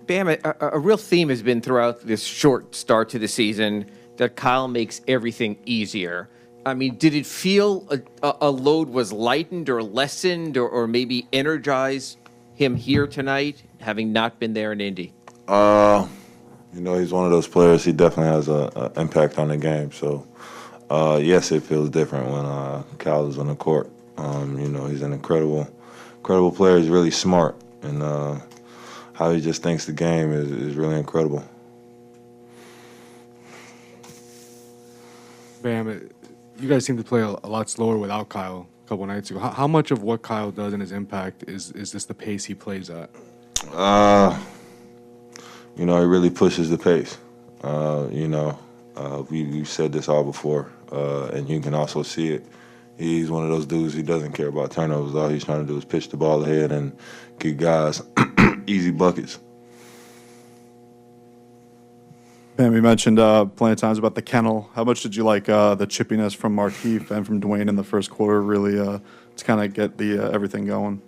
Bam, a real theme has been throughout this short start to the season that Kyle makes everything easier. I mean, did it feel a load was lightened or lessened or maybe energized him here tonight, having not been there in Indy? He's one of those players. He definitely has an impact on the game. So, yes, it feels different when Kyle is on the court. He's an incredible player. He's really smart, and how he just thinks the game is really incredible. Bam, you guys seem to play a lot slower without Kyle a couple nights ago. How much of what Kyle does and his impact is this the pace he plays at? He really pushes the pace. We've said this all before, and you can also see it. He's one of those dudes, he doesn't care about turnovers. All he's trying to do is pitch the ball ahead and get guys easy buckets. Bam, you mentioned plenty of times about the kennel. How much did you like the chippiness from Markieff and from Dwayne in the first quarter, really to kind of get the everything going?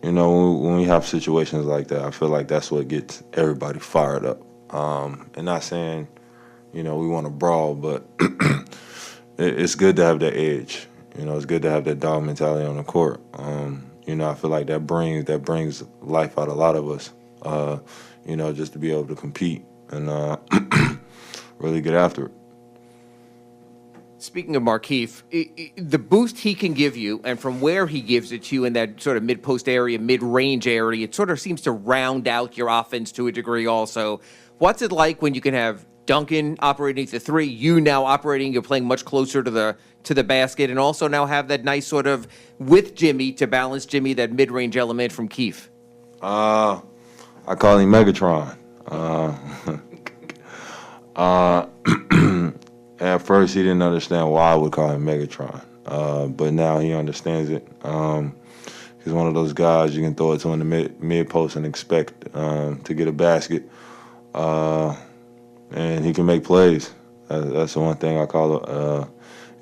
When we have situations like that, I feel like that's what gets everybody fired up. And not saying, we want to brawl, but it's good to have that edge. It's good to have that dog mentality on the court. I feel like that brings life out of a lot of us. Just to be able to compete and really get after it. Speaking of Markieff, the boost he can give you, and from where he gives it to you in that sort of mid-post area, mid-range area, it sort of seems to round out your offense to a degree also. What's it like when you can have Duncan operating at the three, you now operating, you're playing much closer to the basket, and also now have that nice sort of, with Jimmy, to balance Jimmy, that mid-range element from Keefe? I call him Megatron. At first, he didn't understand why I would call him Megatron, but now he understands it. He's one of those guys you can throw it to in the mid post and expect to get a basket, and he can make plays. That's the one thing I call it.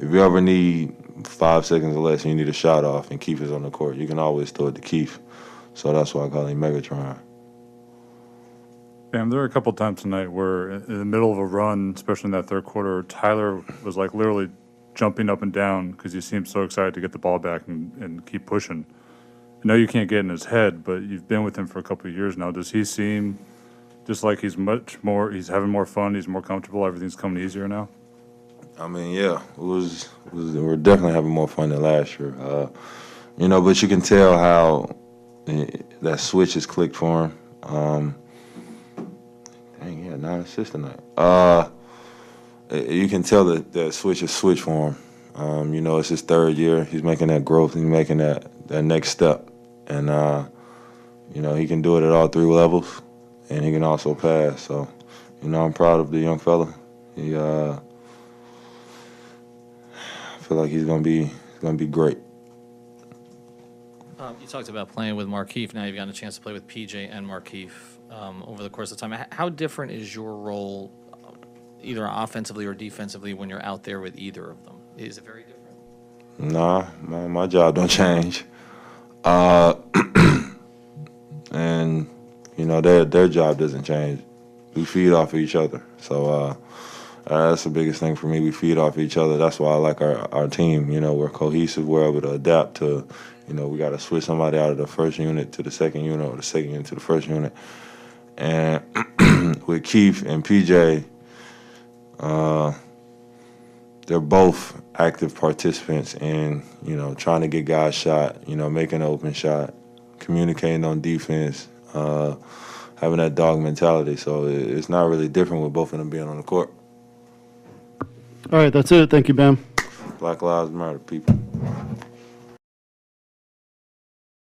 If you ever need 5 seconds or less and you need a shot off and Keefe is on the court, you can always throw it to Keefe. So that's why I call him Megatron. Bam, there were a couple times tonight where in the middle of a run, especially in that third quarter, Tyler was like literally jumping up and down because he seemed so excited to get the ball back and keep pushing. I know you can't get in his head, but you've been with him for a couple of years now. Does he seem just like he's having more fun, he's more comfortable, everything's coming easier now? I mean, yeah, we're definitely having more fun than last year. But you can tell how that switch has clicked for him. Dang, yeah, 9 assists tonight. You can tell that switch is switched for him. It's his third year. He's making that growth. He's making that next step. And, he can do it at all 3 levels, and he can also pass. So, I'm proud of the young fella. I feel like he's gonna be great. You talked about playing with Markieff. Now you've gotten a chance to play with PJ and Markieff over the course of time. How different is your role, either offensively or defensively, when you're out there with either of them? Is it very different? Nah, my job don't change. And their job doesn't change. We feed off of each other. So that's the biggest thing for me. We feed off each other. That's why I like our team. We're cohesive. We're able to adapt to. We got to switch somebody out of the first unit to the second unit, or the second unit to the first unit. And with Keefe and PJ, they're both active participants in, trying to get guys shot, making an open shot, communicating on defense, having that dog mentality. So it's not really different with both of them being on the court. All right, that's it. Thank you, Bam. Black Lives Matter, people.